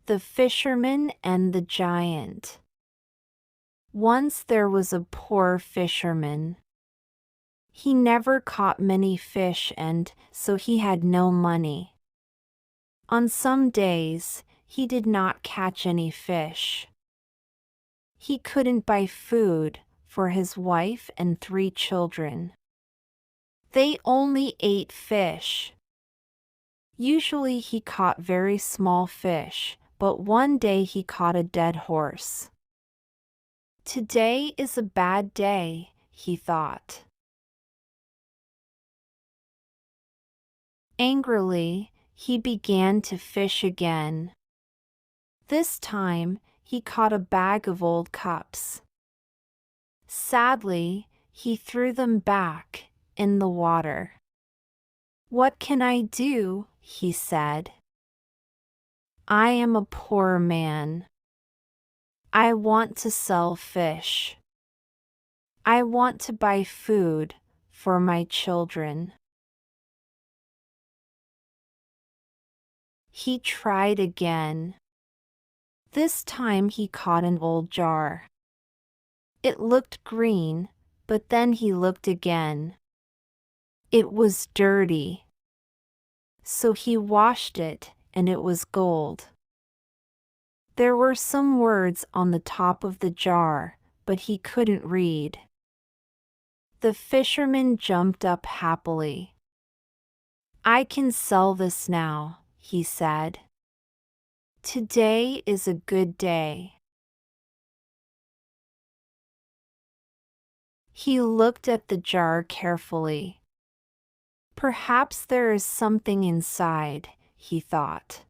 The Fisherman and the Giant. Once there was a poor fisherman. He never caught many fish and so he had no money. On some days, he did not catch any fish. He couldn't buy food for his wife and 3 children. They only ate fish. Usually he caught very small fish, but one day he caught a dead horse. Today is a bad day, he thought. Angrily, he began to fish again. This time, he caught a bag of old cups. Sadly, he threw them back in the water. "What can I do?" he said. "I am a poor man. I want to sell fish. I want to buy food for my children." He tried again. This time he caught an old jar. It looked green, but then he looked again. It was dirty. So he washed it, and it was gold. There were some words on the top of the jar, but he couldn't read. The fisherman jumped up happily. "I can sell this now," he said. "Today is a good day." He looked at the jar carefully. Perhaps there is something inside, he thought.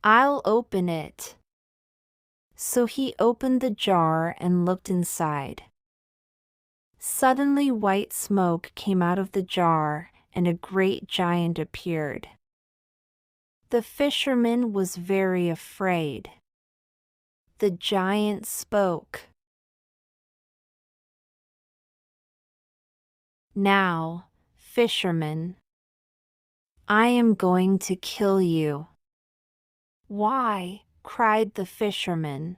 "I'll open it." So he opened the jar and looked inside. Suddenly white smoke came out of the jar and a great giant appeared. The fisherman was very afraid. The giant spoke. "Now, fisherman, I am going to kill you." "Why?" cried the fisherman.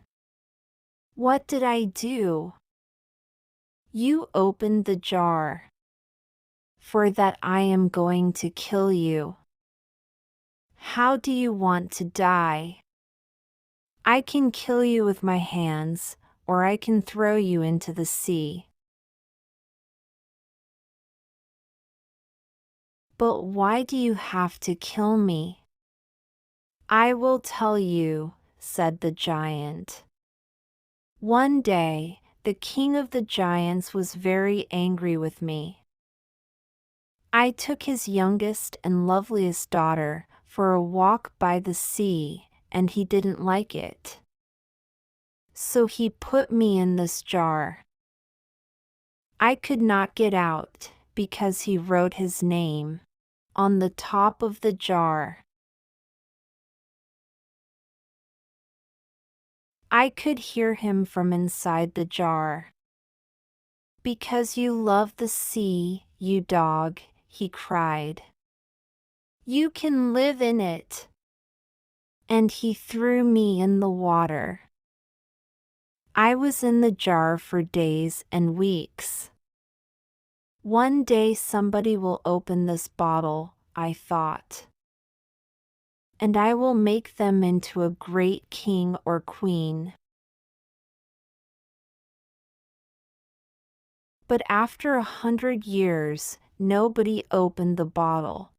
"What did I do?" "You opened the jar. For that I am going to kill you." "How do you want to die?" "I can kill you with my hands, or I can throw you into the sea." "But why do you have to kill me?" "I will tell you," said the giant. "One day, the king of the giants was very angry with me. I took his youngest and loveliest daughter for a walk by the sea, and he didn't like it. So he put me in this jar. I could not get out because he wrote his name on the top of the jar. I could hear him from inside the jar. "Because you love the sea, you dog," he cried. "You can live in it." And he threw me in the water. I was in the jar for days and weeks. One day somebody will open this bottle, I thought. And I will make them into a great king or queen. But after 100 years, nobody opened the bottle.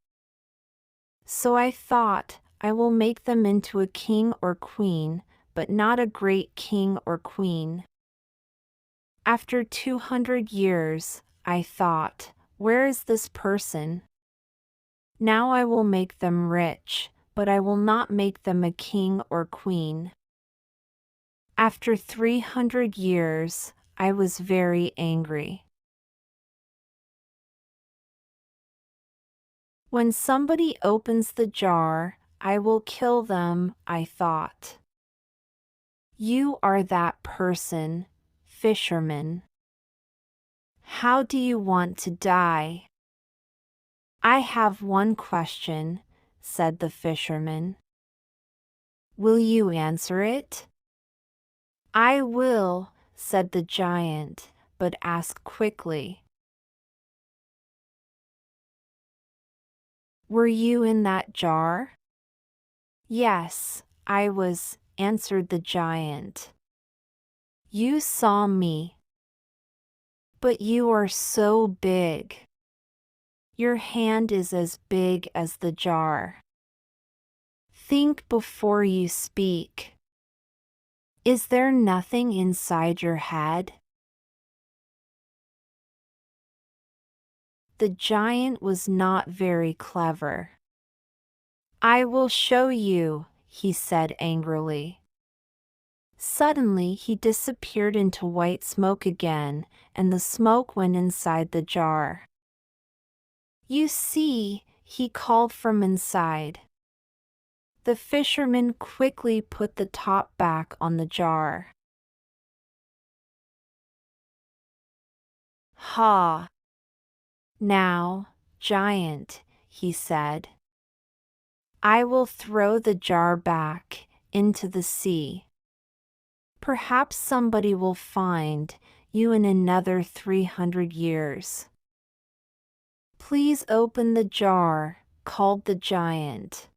So I thought, I will make them into a king or queen, but not a great king or queen. After 200 years, I thought, where is this person? Now I will make them rich, but I will not make them a king or queen. After 300 years, I was very angry. When somebody opens the jar, I will kill them, I thought. You are that person, fisherman. How do you want to die? I have one question, said the fisherman. Will you answer it? I will, said the giant, but asked quickly. Were you in that jar? Yes, I was, answered the giant. You saw me. But you are so big. Your hand is as big as the jar. Think before you speak. Is there nothing inside your head? The giant was not very clever. I will show you, he said angrily. Suddenly he disappeared into white smoke again, and the smoke went inside the jar. You see, he called from inside. The fisherman quickly put the top back on the jar. Ha! Now, giant, he said, I will throw the jar back into the sea. Perhaps somebody will find you in another 300 years. Please open the jar, called the giant.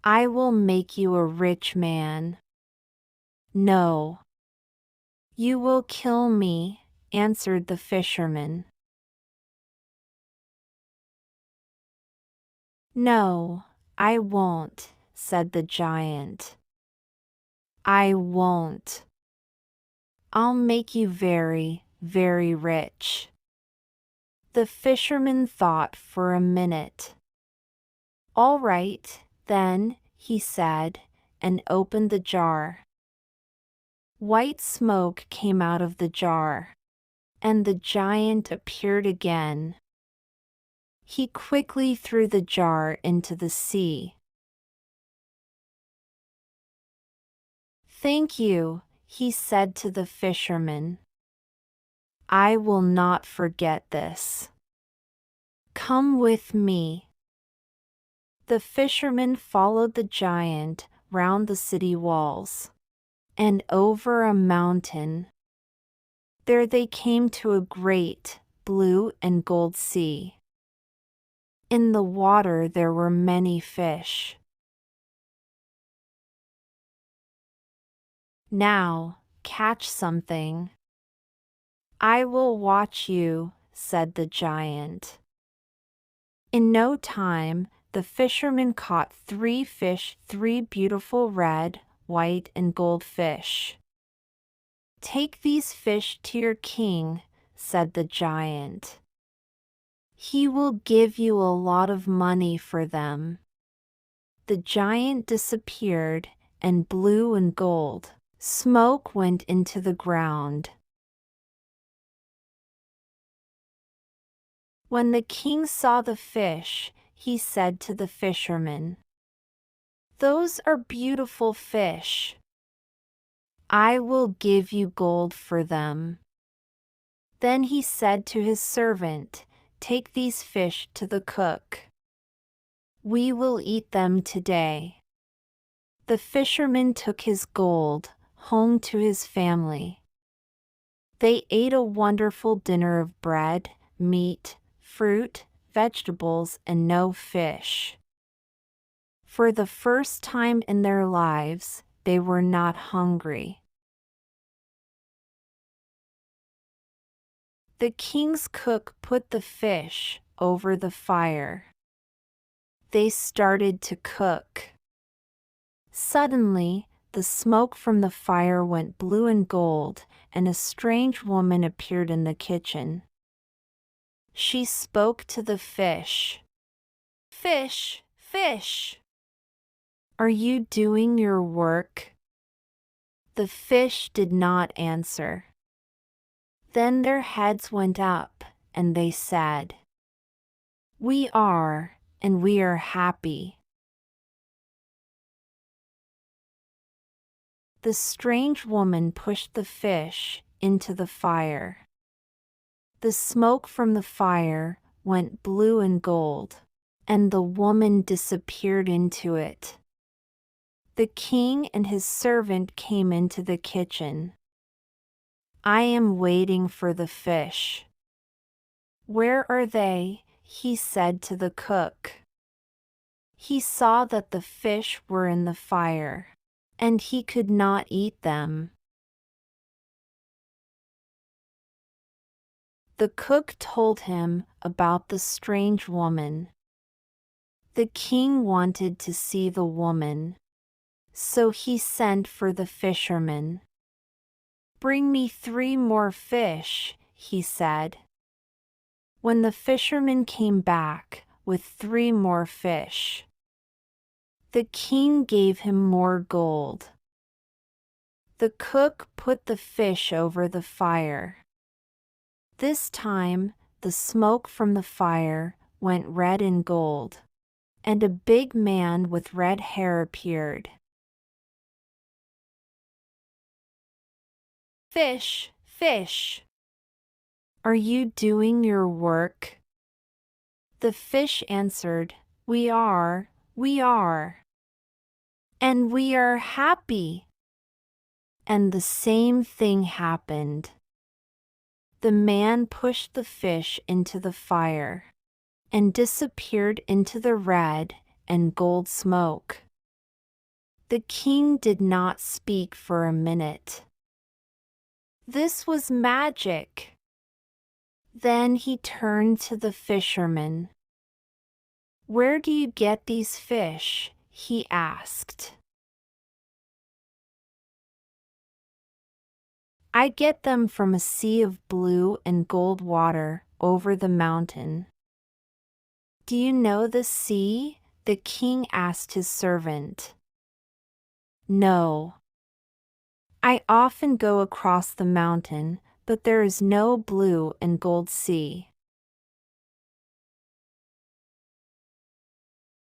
I will make you a rich man. No. You will kill me, answered the fisherman. No, I won't, said the giant. I won't. I'll make you very, very rich. The fisherman thought for a minute. All right, then, he said, and opened the jar. White smoke came out of the jar, and the giant appeared again. He quickly threw the jar into the sea. Thank you, he said to the fisherman. I will not forget this. Come with me. The fisherman followed the giant round the city walls and over a mountain. There they came to a great blue and gold sea. In the water there were many fish. Now, catch something. I will watch you, said the giant. In no time, the fisherman caught 3 fish, 3 beautiful red, white, and gold fish. Take these fish to your king, said the giant. He will give you a lot of money for them. The giant disappeared, and blue and gold smoke went into the ground. When the king saw the fish, he said to the fisherman, Those are beautiful fish. I will give you gold for them. Then he said to his servant, Take these fish to the cook. We will eat them today. The fisherman took his gold home to his family. They ate a wonderful dinner of bread, meat, fruit, vegetables, and no fish. For the first time in their lives, they were not hungry. The king's cook put the fish over the fire. They started to cook. Suddenly, the smoke from the fire went blue and gold, and a strange woman appeared in the kitchen. She spoke to the fish. Fish, fish! Are you doing your work? The fish did not answer. Then their heads went up, and they said, We are, and we are happy. The strange woman pushed the fish into the fire. The smoke from the fire went blue and gold, and the woman disappeared into it. The king and his servant came into the kitchen. "I am waiting for the fish." "Where are they?" he said to the cook. He saw that the fish were in the fire, and he could not eat them. The cook told him about the strange woman. The king wanted to see the woman, so he sent for the fisherman. "Bring me 3 more fish," he said. When the fisherman came back with 3 more fish, the king gave him more gold. The cook put the fish over the fire. This time, the smoke from the fire went red and gold, and a big man with red hair appeared. "Fish, fish! Are you doing your work?" The fish answered, "We are, we are. And we are happy." And the same thing happened. The man pushed the fish into the fire and disappeared into the red and gold smoke. The king did not speak for a minute. This was magic. Then he turned to the fisherman. "Where do you get these fish?" he asked. "I get them from a sea of blue and gold water over the mountain." "Do you know the sea?" the king asked his servant. "No. I often go across the mountain, but there is no blue and gold sea."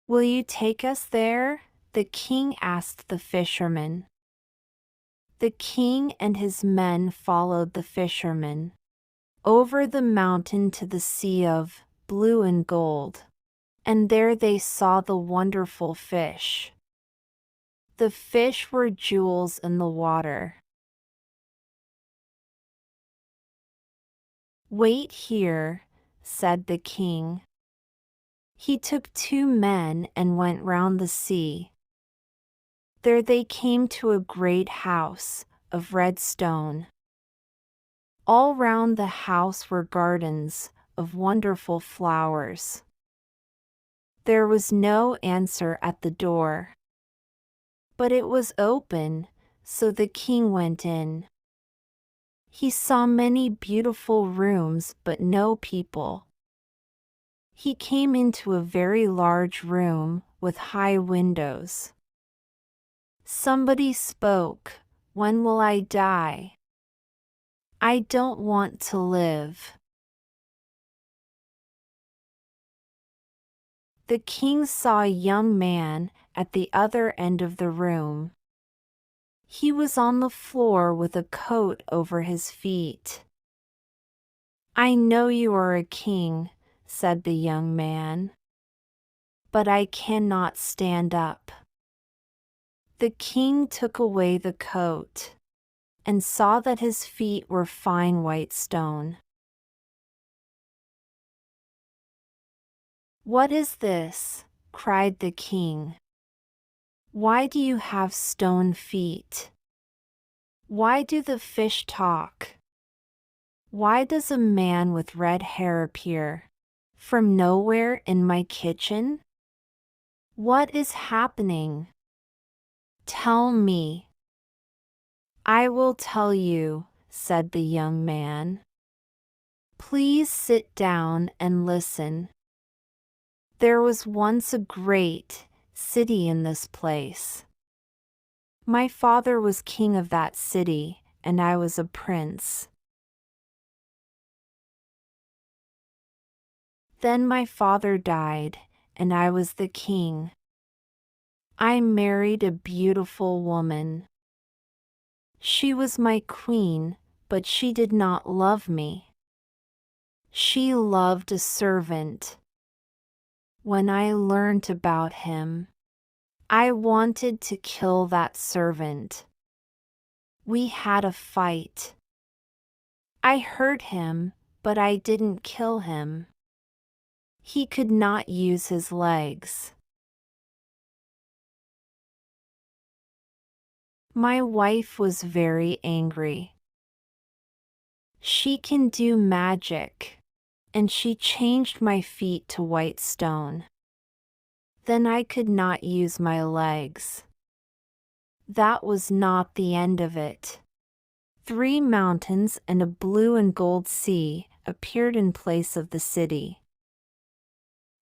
"Will you take us there?" the king asked the fisherman. The king and his men followed the fisherman over the mountain to the sea of blue and gold, and there they saw the wonderful fish. The fish were jewels in the water. "Wait here," said the king. He took 2 men and went round the sea. There they came to a great house of red stone. All round the house were gardens of wonderful flowers. There was no answer at the door, but it was open, so the king went in. He saw many beautiful rooms but no people. He came into a very large room with high windows. Somebody spoke, "When will I die? I don't want to live." The king saw a young man at the other end of the room. He was on the floor with a coat over his feet. "I know you are a king," said the young man, "but I cannot stand up." The king took away the coat and saw that his feet were fine white stone. "What is this?" cried the king. "Why do you have stone feet? Why do the fish talk? Why does a man with red hair appear from nowhere in my kitchen? What is happening? Tell me." "I will tell you," said the young man. "Please sit down and listen. There was once a great city in this place. My father was king of that city, and I was a prince. Then my father died, and I was the king. I married a beautiful woman. She was my queen, but she did not love me. She loved a servant. When I learned about him, I wanted to kill that servant. We had a fight. I hurt him, but I didn't kill him. He could not use his legs. My wife was very angry. She can do magic, and she changed my feet to white stone. Then I could not use my legs. That was not the end of it. 3 mountains and a blue and gold sea appeared in place of the city.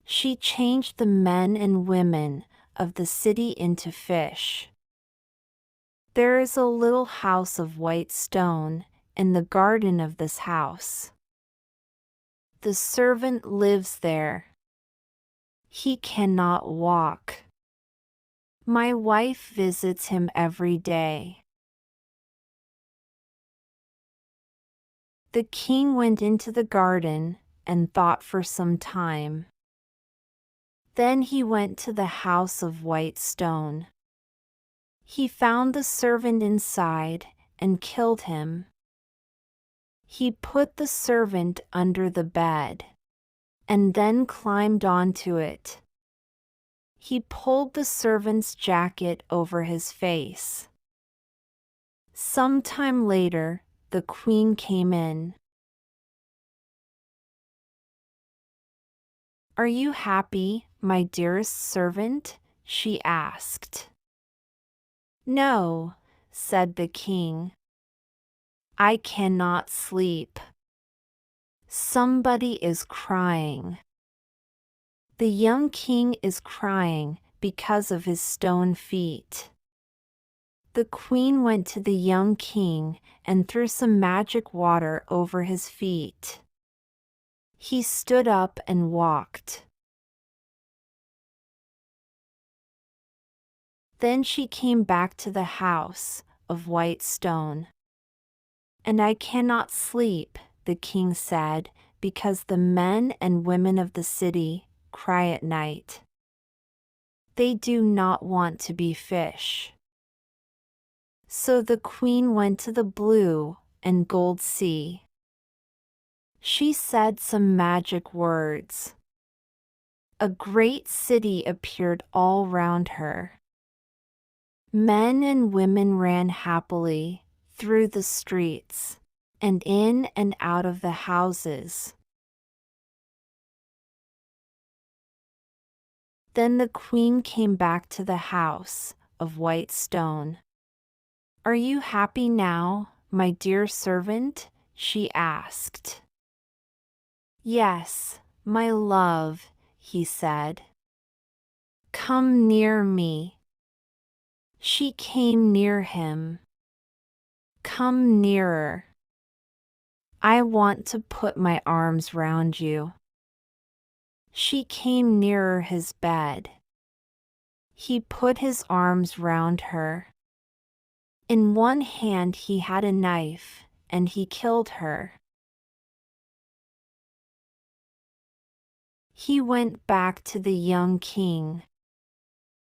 She changed the men and women of the city into fish. There is a little house of white stone in the garden of this house. The servant lives there. He cannot walk. My wife visits him every day. The king went into the garden and thought for some time. Then he went to the house of white stone. He found the servant inside and killed him. He put the servant under the bed and then climbed onto it. He pulled the servant's jacket over his face. Some time later, the queen came in. "Are you happy, my dearest servant?" she asked. "No," said the king. "I cannot sleep. Somebody is crying. The young king is crying because of his stone feet." The queen went to the young king and threw some magic water over his feet. He stood up and walked. Then she came back to the house of white stone. "And I cannot sleep," the king said, "because the men and women of the city cry at night. They do not want to be fish." So the queen went to the blue and gold sea. She said some magic words. A great city appeared all round her. Men and women ran happily through the streets and in and out of the houses. Then the queen came back to the house of white stone. "Are you happy now, my dear servant?" she asked. "Yes, my love," he said. "Come near me." She came near him. "Come nearer. I want to put my arms round you." She came nearer his bed. He put his arms round her. In one hand he had a knife, and he killed her. He went back to the young king.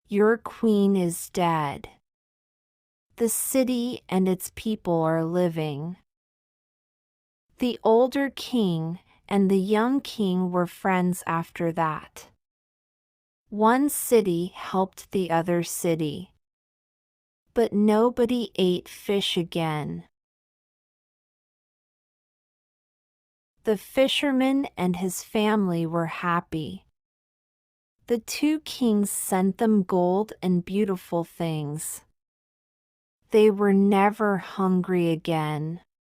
"Your queen is dead. The city and its people are living." The older king and the young king were friends after that. One city helped the other city. But nobody ate fish again. The fisherman and his family were happy. The 2 kings sent them gold and beautiful things. They were never hungry again.